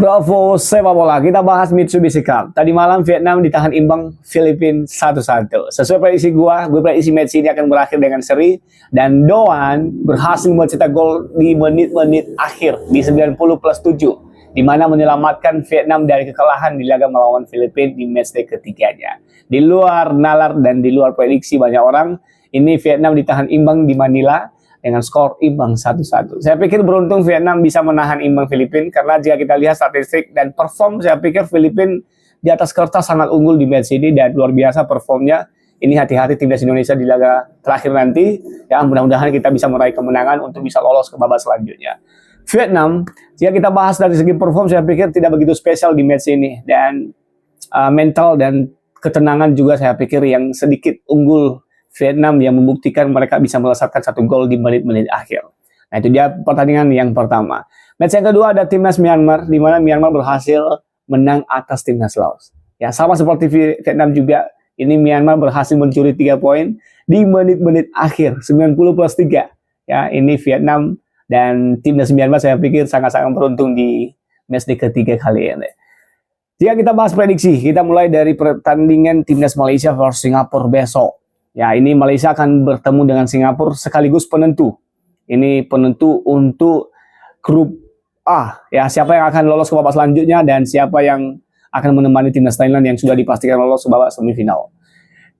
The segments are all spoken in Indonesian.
Bravo sepak bola, kita bahas Mitsubishi Cup. Tadi malam Vietnam ditahan imbang Filipina 1-1. Sesuai prediksi gue prediksi match ini akan berakhir dengan seri dan Doan berhasil mencetak gol di menit-menit akhir di 90+7, di mana menyelamatkan Vietnam dari kekalahan di laga melawan Filipina di matchday ketiganya. Di luar nalar dan di luar prediksi banyak orang, ini Vietnam ditahan imbang di Manila dengan skor imbang 1-1. Saya pikir beruntung Vietnam bisa menahan imbang Filipina karena jika kita lihat statistik dan perform, saya pikir Filipina di atas kertas sangat unggul di match ini dan luar biasa performnya. Ini hati-hati timnas Indonesia di laga terakhir nanti. Ya, mudah-mudahan kita bisa meraih kemenangan untuk bisa lolos ke babak selanjutnya. Vietnam, jika kita bahas dari segi perform, saya pikir tidak begitu spesial di match ini dan mental dan ketenangan juga saya pikir yang sedikit unggul Vietnam yang membuktikan mereka bisa melesatkan 1 gol di menit-menit akhir. Nah, itu dia pertandingan yang pertama. Match yang kedua ada timnas Myanmar, di mana Myanmar berhasil menang atas timnas Laos. Ya, sama seperti Vietnam juga, ini Myanmar berhasil mencuri 3 poin di menit-menit akhir, 90+3. Ya, ini Vietnam dan timnas Myanmar saya pikir sangat-sangat beruntung di match ketiga kali ini. Jika kita bahas prediksi, kita mulai dari pertandingan timnas Malaysia versus Singapura besok. Ya, ini Malaysia akan bertemu dengan Singapura sekaligus penentu. Ini penentu untuk grup A. Ya, siapa yang akan lolos ke babak selanjutnya dan siapa yang akan menemani timnas Thailand yang sudah dipastikan lolos ke babak semifinal.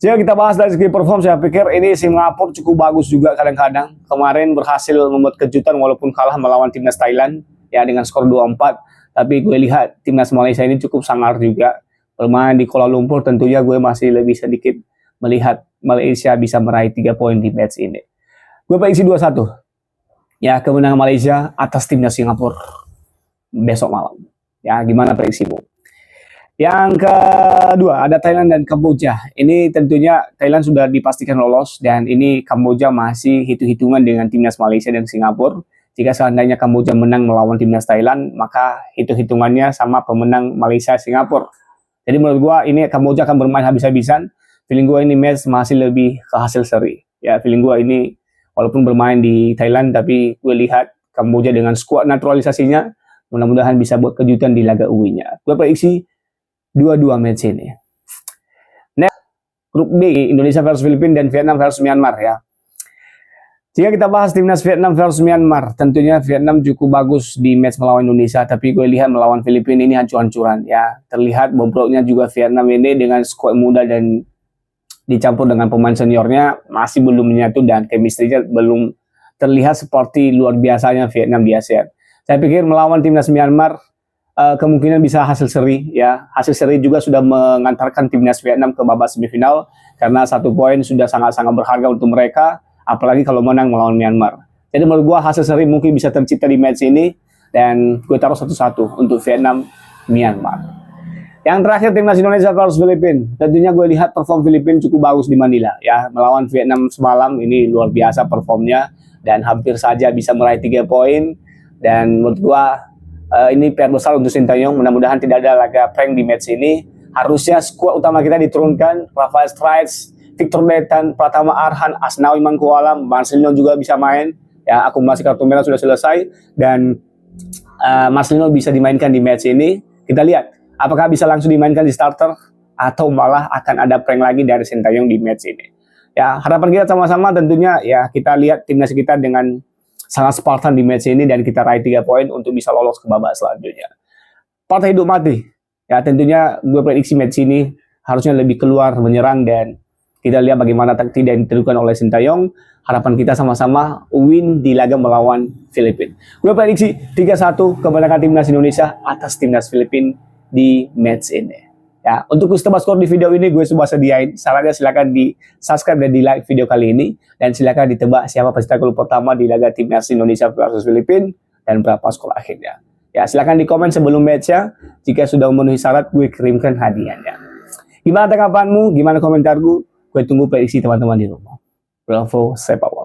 Jika kita bahas dari segi perform, saya pikir ini Singapura cukup bagus juga kadang-kadang. Kemarin berhasil membuat kejutan walaupun kalah melawan timnas Thailand ya dengan skor 2-4. Tapi gue lihat timnas Malaysia ini cukup sangar juga. Bermain di Kuala Lumpur tentunya gue masih lebih sedikit melihat Malaysia bisa meraih 3 poin di match ini. Gue prediksi 2-1. Ya, kemenangan Malaysia atas timnas Singapura besok malam. Ya, gimana prediksimu? Yang kedua ada Thailand dan Kamboja. Ini tentunya Thailand sudah dipastikan lolos dan ini Kamboja masih hitung-hitungan dengan timnas Malaysia dan Singapura. Jika seandainya Kamboja menang melawan timnas Thailand, maka hitung-hitungannya sama pemenang Malaysia Singapura. Jadi menurut gue ini Kamboja akan bermain habis-habisan. Feeling gue ini match masih lebih ke hasil seri. Ya, feeling gue ini walaupun bermain di Thailand, tapi gue lihat Kamboja dengan skuad naturalisasinya, mudah-mudahan bisa buat kejutan di laga UI-nya. Gue prediksi 2-2 match ini. Next, grup B, Indonesia versus Filipina dan Vietnam versus Myanmar ya. Jika kita bahas timnas Vietnam versus Myanmar, tentunya Vietnam cukup bagus di match melawan Indonesia, tapi gue lihat melawan Filipina ini hancur-hancuran ya. Terlihat bobroknya juga Vietnam ini dengan skuad muda dan dicampur dengan pemain seniornya masih belum menyatu dan chemistry-nya belum terlihat seperti luar biasanya Vietnam di ASEAN. Saya pikir melawan timnas Myanmar kemungkinan bisa hasil seri ya. Hasil seri juga sudah mengantarkan timnas Vietnam ke babak semifinal karena 1 poin sudah sangat-sangat berharga untuk mereka, apalagi kalau menang melawan Myanmar. Jadi menurut gua hasil seri mungkin bisa tercipta di match ini dan gue taruh 1-1 untuk Vietnam Myanmar. Yang terakhir timnas Indonesia versus Filipina. Tentunya gue lihat perform Filipina cukup bagus di Manila ya. Melawan Vietnam semalam ini luar biasa performnya dan hampir saja bisa meraih 3 poin. Dan menurut gue ini PR besar untuk Sintayong. Mudah-mudahan tidak ada laga prank di match ini. Harusnya skuad utama kita diturunkan. Rafael Strauss, Victor Letan, Pratama Arhan, Asnawi Mangkualam, Marcelino juga bisa main. Ya, akumulasi kartu merah sudah selesai dan Marcelino bisa dimainkan di match ini. Kita lihat apakah bisa langsung dimainkan di starter atau malah akan ada prank lagi dari Sintayong di match ini. Ya, harapan kita sama-sama tentunya ya kita lihat timnas kita dengan sangat Spartan di match ini dan kita raih 3 poin untuk bisa lolos ke babak selanjutnya. Partai hidup mati. Ya, tentunya gue prediksi match ini harusnya lebih keluar menyerang dan kita lihat bagaimana taktik yang ditentukan oleh Sintayong. Harapan kita sama-sama win di laga melawan Filipina. Gue prediksi 3-1 kemenangan timnas Indonesia atas timnas Filipina di match ini. Ya, untuk tebak skor di video ini gue coba sediain. Sarannya silakan di subscribe dan di like video kali ini dan silakan ditebak siapa peserta gol pertama di laga timnas Indonesia versus Filipina dan berapa skor akhirnya. Ya, silakan di komen sebelum match-nya. Jika sudah memenuhi syarat, gue kirimkan hadiahnya. Gimana tanggapanmu? Gimana komentar gue? Gue tunggu prediksi teman-teman di rumah. Bravo sepak bola.